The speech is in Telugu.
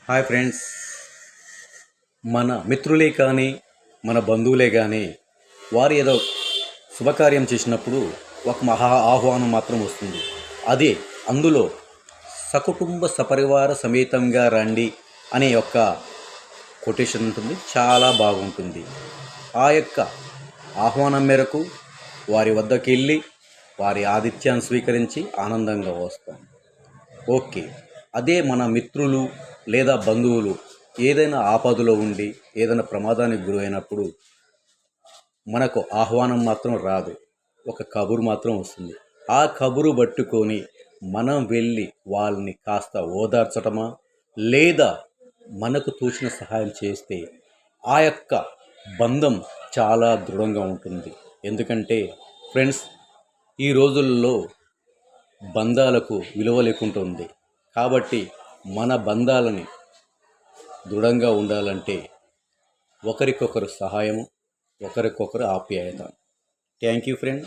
హాయ్ ఫ్రెండ్స్, మన మిత్రులే కానీ మన బంధువులే కానీ వారు ఏదో శుభకార్యం చేసినప్పుడు ఒక మహా ఆహ్వానం మాత్రం వస్తుంది. అదే అందులో సకుటుంబ సపరివార సమేతంగా రండి అనే యొక్క కొటేషన్ ఉంటుంది. చాలా బాగుంటుంది. ఆ యొక్క ఆహ్వానం మేరకు వారి వద్దకు వెళ్ళి వారి ఆతిథ్యాన్ని స్వీకరించి ఆనందంగా వస్తాం. ఓకే, అదే మన మిత్రులు లేదా బంధువులు ఏదైనా ఆపదలో ఉండి ఏదైనా ప్రమాదానికి గురైనప్పుడు మనకు ఆహ్వానం మాత్రం రాదు, ఒక కబురు మాత్రం వస్తుంది. ఆ కబురు పట్టుకొని మనం వెళ్ళి వాళ్ళని కాస్త ఓదార్చటమా లేదా మనకు తోచిన సహాయం చేస్తే ఆ యొక్క బంధం చాలా దృఢంగా ఉంటుంది. ఎందుకంటే ఫ్రెండ్స్, ఈ రోజుల్లో బంధాలకు విలువ లేకుంటుంది. కాబట్టి మన బంధాలని దృఢంగా ఉండాలంటే ఒకరికొకరు సహాయము, ఒకరికొకరు ఆప్యాయత. Thank you friend.